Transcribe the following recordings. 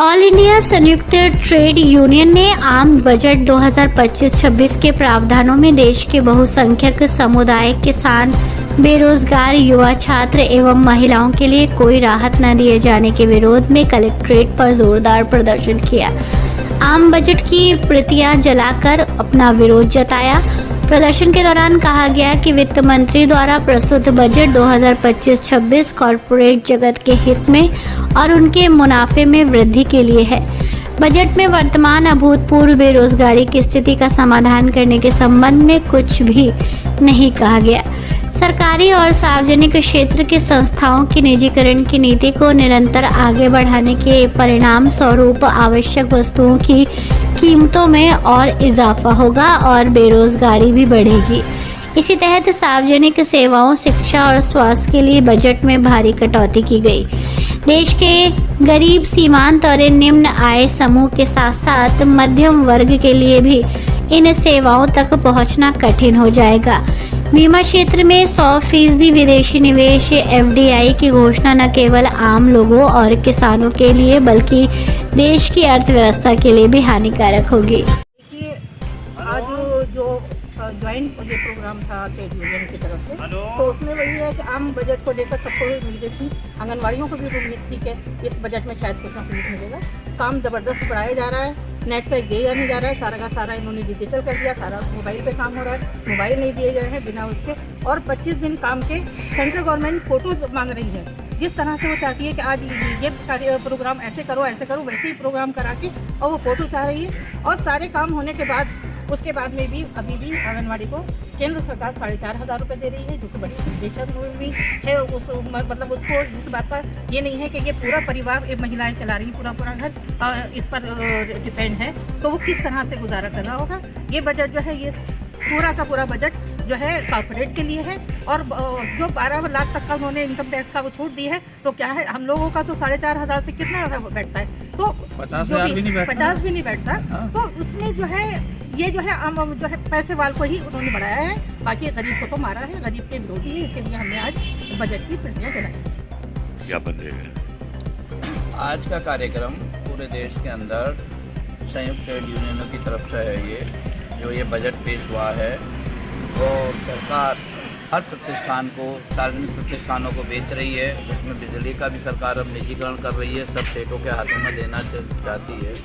All India संयुक्त trade union ने आम बजट 2025-26 के प्रावधानों में देश के बहुसंख्यक समुदाय, किसान, बेरोजगार, युवा, छात्र एवं महिलाओं के लिए कोई राहत न दिए जाने के विरोध में कलेक्ट्रेट पर जोरदार प्रदर्शन किया। आम बजट की प्रतियां जलाकर अपना विरोध जताया। प्रदर्शन के दौरान कहा गया कि वित्त मंत्री द्वारा प्रस्तुत बजट 2025-26 कॉरपोरेट जगत के हित में और उनके मुनाफे में वृद्धि के लिए है। बजट में वर्तमान अभूतपूर्व बेरोजगारी की स्थिति का समाधान करने के संबंध में कुछ भी नहीं कहा गया। सरकारी और सार्वजनिक क्षेत्र की संस्थाओं की निजीकरण की नीति को निरंतर आगे बढ़ाने के परिणाम स्वरूप आवश्यक वस्तुओं की कीमतों में और इजाफा होगा और बेरोजगारी भी बढ़ेगी। इसी तहत सार्वजनिक सेवाओं, शिक्षा और स्वास्थ्य के लिए बजट में भारी कटौती की गई। देश के गरीब, सीमांत और निम्न आय समूह के साथ साथ मध्यम वर्ग के लिए भी इन सेवाओं तक पहुंचना कठिन हो जाएगा। बीमा क्षेत्र में 100% विदेशी निवेश FDI की घोषणा न केवल आम लोगों और किसानों के लिए बल्कि देश की अर्थव्यवस्था के लिए भी हानिकारक होगी। देखिए, आज जो ज्वाइंट ये प्रोग्राम था ट्रेड यूनियन की तरफ से, तो उसमें वही है कि आम बजट को लेकर सबको उम्मीदें थी, आंगनबाड़ियों को भी उम्मीद थी कि इस बजट में शायद कुछ ना कुछ मिलेगा। काम ज़बरदस्त बढ़ाया जा रहा है, नेट पे दिया नहीं जा रहा है, सारा का सारा इन्होंने डिजिटल कर दिया, सारा मोबाइल पे काम हो रहा है, मोबाइल नहीं दिए गए हैं बिना उसके। और 25 दिन काम के सेंट्रल गवर्नमेंट फ़ोटो मांग रही है। जिस तरह से वो चाहती है कि आज ये प्रोग्राम ऐसे करो वैसे ही प्रोग्राम करा के, और वो फ़ोटो चाह रही है। और सारे काम होने के बाद उसके बाद में भी अभी भी आंगनबाड़ी को केंद्र सरकार 4,500 रुपये दे रही है, जो कि बड़ी बेशक भी है। मतलब उसको इस बात का ये नहीं है कि ये पूरा परिवार, ये महिलाएं चला रही हैं, पूरा घर इस पर डिपेंड है, तो वो किस तरह से गुजारा कर रहा होगा। ये बजट जो है, ये पूरा का पूरा बजट जो है कॉर्पोरेट के लिए है। और जो 12 लाख तक का उन्होंने इनकम टैक्स का वो छूट दी है, तो क्या है, हम लोगों का तो 4,500 से कितना बैठता है, तो 50 भी नहीं बैठता। तो उसमें जो है ये जो है पैसे वाल को ही उन्होंने बढ़ाया है, बाकी गरीब को तो मारा है। गरीब के विरोधी है, इसीलिए हमने आज बजट की प्रतियां जलाई। क्या बनेगा आज का कार्यक्रम पूरे देश के अंदर संयुक्त ट्रेड यूनियनों की तरफ से है। ये जो ये बजट पेश हुआ है, वो सरकार हर प्रतिष्ठान को, सार्वजनिक प्रतिष्ठानों को बेच रही है। उसमें बिजली का भी सरकार अब निजीकरण कर रही है, सब स्टेटों के हाथों में देना चाहती है।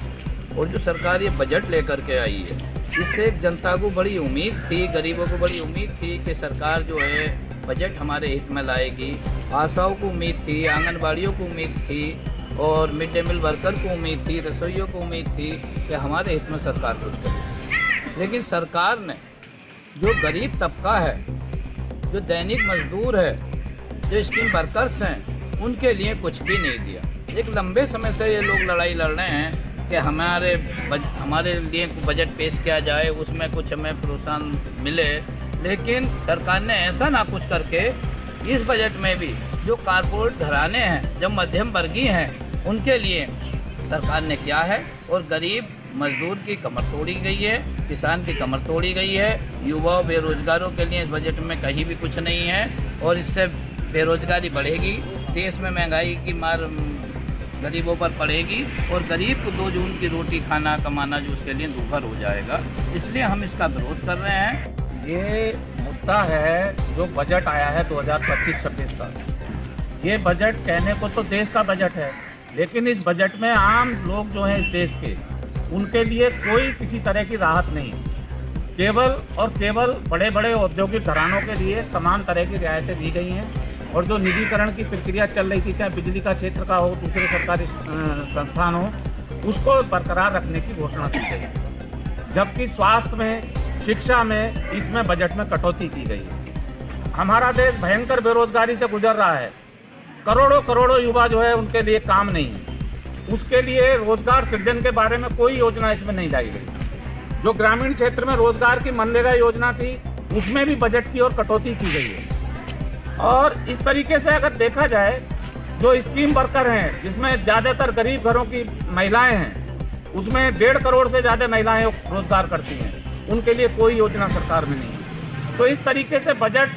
और जो सरकार ये बजट लेकर के आई है, इससे जनता को बड़ी उम्मीद थी, गरीबों को बड़ी उम्मीद थी कि सरकार जो है बजट हमारे हित में लाएगी। आशाओं को उम्मीद थी, आंगनबाड़ियों को उम्मीद थी, और मिड डे मील वर्कर को उम्मीद थी, रसोइयों को उम्मीद थी कि हमारे हित में सरकार कुछ करे। लेकिन सरकार ने जो गरीब तबका है, जो दैनिक मजदूर है, जो स्कीम वर्कर्स हैं, उनके लिए कुछ भी नहीं दिया। एक लंबे समय से ये लोग लड़ाई लड़ रहे हैं कि हमारे लिए बजट पेश किया जाए, उसमें कुछ हमें प्रोत्साहन मिले। लेकिन सरकार ने ऐसा ना कुछ करके इस बजट में भी जो कारपोरेट घराने हैं, जो मध्यम वर्गीय हैं, उनके लिए सरकार ने किया है। और गरीब मजदूर की कमर तोड़ी गई है, किसान की कमर तोड़ी गई है। युवा बेरोजगारों के लिए इस बजट में कहीं भी कुछ नहीं है, और इससे बेरोजगारी बढ़ेगी, देश में महंगाई की मार गरीबों पर पड़ेगी, और गरीब को 2 जून की रोटी खाना कमाना जो उसके लिए दुभर हो जाएगा। इसलिए हम इसका विरोध कर रहे हैं। ये मुद्दा है जो बजट आया है 2025-26 का। ये बजट कहने को तो देश का बजट है, लेकिन इस बजट में आम लोग जो हैं इस देश के, उनके लिए कोई किसी तरह की राहत नहीं। केवल बड़े बड़े औद्योगिक घरानों के लिए तमाम तरह की रियायतें दी गई हैं, और जो निजीकरण की प्रक्रिया चल रही थी, चाहे बिजली का क्षेत्र का हो, दूसरे सरकारी संस्थान हो, उसको बरकरार रखने की घोषणा की गई। जबकि स्वास्थ्य में, शिक्षा में, इसमें बजट में कटौती की गई है। हमारा देश भयंकर बेरोजगारी से गुजर रहा है। करोड़ों युवा जो है, उनके लिए काम नहीं है। उसके लिए रोजगार सृजन के बारे में कोई योजना इसमें नहीं लाई गई। जो ग्रामीण क्षेत्र में रोजगार की मनरेगा योजना थी, उसमें भी बजट की ओर कटौती की गई है। और इस तरीके से अगर देखा जाए, जो स्कीम वर्कर हैं, जिसमें ज़्यादातर गरीब घरों की महिलाएं हैं, उसमें 1.5 करोड़ से ज़्यादा महिलाएं रोजगार करती हैं, उनके लिए कोई योजना सरकार में नहीं है। तो इस तरीके से बजट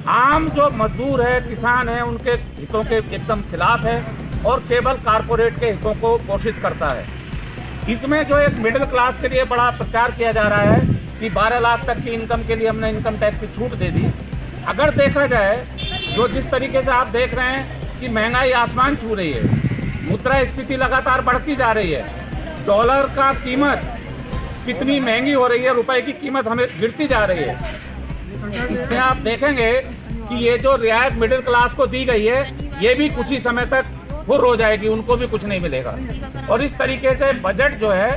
आम जो मजदूर है, किसान है, उनके हितों के एकदम खिलाफ है। और केवल कारपोरेट के हितों को पोषित करता है। इसमें जो एक मिडिल क्लास के लिए बड़ा प्रचार किया जा रहा है कि 12 लाख तक की इनकम के लिए हमने इनकम टैक्स की छूट दे दी। अगर देखा जाए जो जिस तरीके से आप देख रहे हैं कि महंगाई आसमान छू रही है, मुद्रास्फीति लगातार बढ़ती जा रही है, डॉलर का कीमत कितनी महंगी हो रही है, रुपए की कीमत हमें गिरती जा रही है। इससे आप देखेंगे कि ये जो रियायत मिडिल क्लास को दी गई है ये भी कुछ ही समय तक हुर्र हो जाएगी, उनको भी कुछ नहीं मिलेगा। और इस तरीके से बजट जो है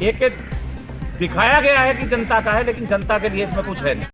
एक दिखाया गया है कि जनता का है, लेकिन जनता के लिए इसमें कुछ है नहीं।